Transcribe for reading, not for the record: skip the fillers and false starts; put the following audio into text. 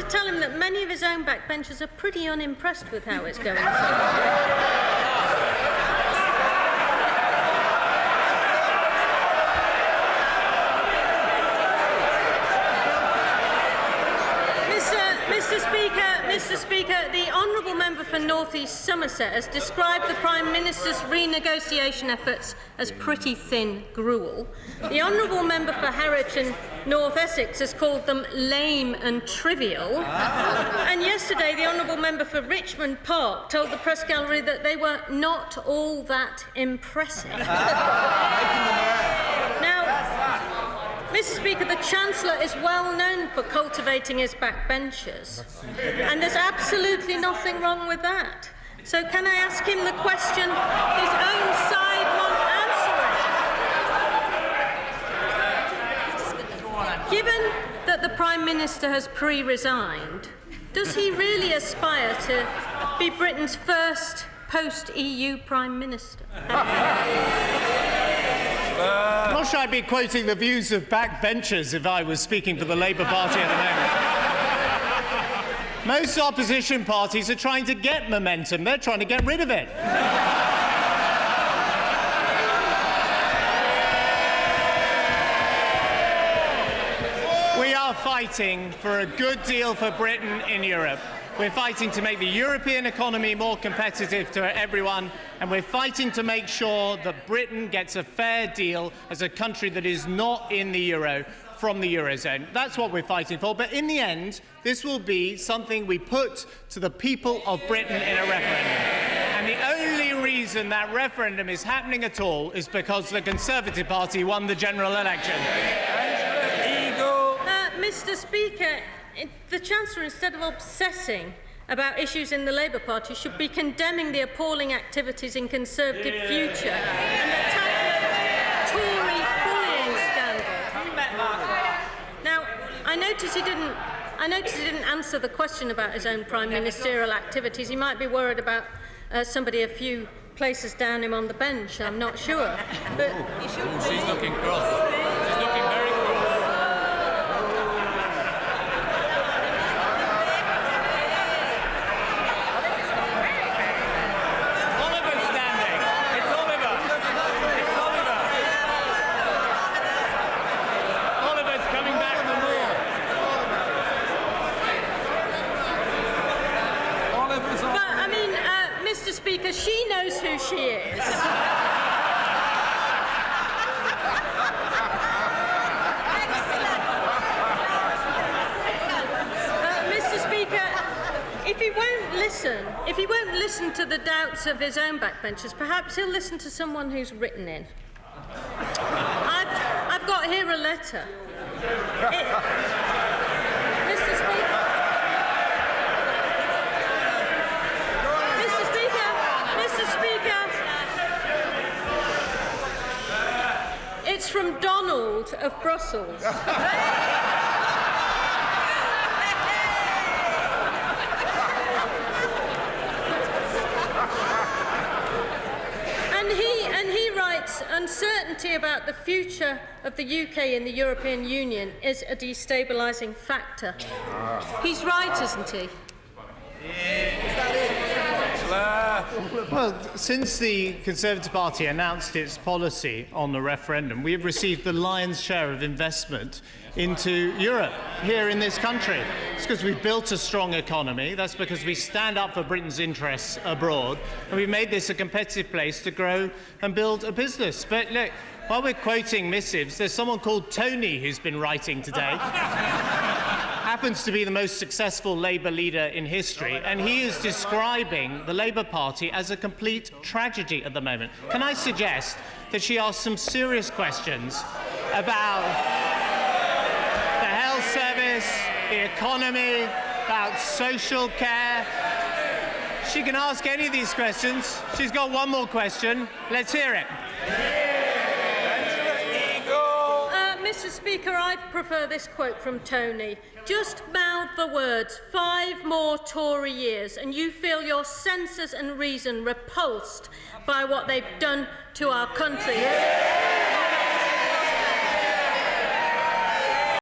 to tell him that many of his own backbenchers are pretty unimpressed with how it's going. Mr. Speaker, the honourable member for North East Somerset has described the Prime Minister's renegotiation efforts as pretty thin gruel. The honourable member for Harwich and North Essex has called them lame and trivial. And yesterday, the honourable member for Richmond Park told the press gallery that they were not all that impressive. Mr. Speaker, the Chancellor is well known for cultivating his backbenchers, and there's absolutely nothing wrong with that. So can I ask him the question his own side want answering? Given that the Prime Minister has pre-resigned, does he really aspire to be Britain's first post-EU Prime Minister? I'm not sure I'd be quoting the views of backbenchers if I was speaking for the Labour Party at the moment. Most opposition parties are trying to get momentum. They're trying to get rid of it. We are fighting for a good deal for Britain in Europe. We're fighting to make the European economy more competitive to everyone, and we're fighting to make sure that Britain gets a fair deal as a country that is not in the euro from the Eurozone. That's what we're fighting for. But in the end, this will be something we put to the people of Britain in a referendum. And the only reason that referendum is happening at all is because the Conservative Party won the general election. Mr. Speaker, the Chancellor, instead of obsessing about issues in the Labour Party, should be condemning the appalling activities in Conservative Future and the Tory bullying scandal. Now, I notice he didn't answer the question about his own prime ministerial activities. He might be worried about somebody a few places down him on the bench. I'm not sure. But she's looking cross. She's looking very cross. Speaker, she knows who she is. Mr. Speaker, if he won't listen to the doubts of his own backbenchers, perhaps he'll listen to someone who's written in. I've got here a letter. Mr. Speaker. It's from Donald of Brussels. And he writes, uncertainty about the future of the UK in the European Union is a destabilising factor. He's right, isn't he? Well, since the Conservative Party announced its policy on the referendum, we have received the lion's share of investment into Europe here in this country. It's because we've built a strong economy. That's because we stand up for Britain's interests abroad, and we've made this a competitive place to grow and build a business. But look, while we're quoting missives, there's someone called Tony who's been writing today. Happens to be the most successful Labour leader in history, and he is describing the Labour Party as a complete tragedy at the moment. Can I suggest that she asks some serious questions about the health service, the economy, about social care? She can ask any of these questions. She's got one more question. Let's hear it. Mr. Speaker, I prefer this quote from Tony. Just mouth the words 5 more Tory years and you feel your senses and reason repulsed by what they've done to our country.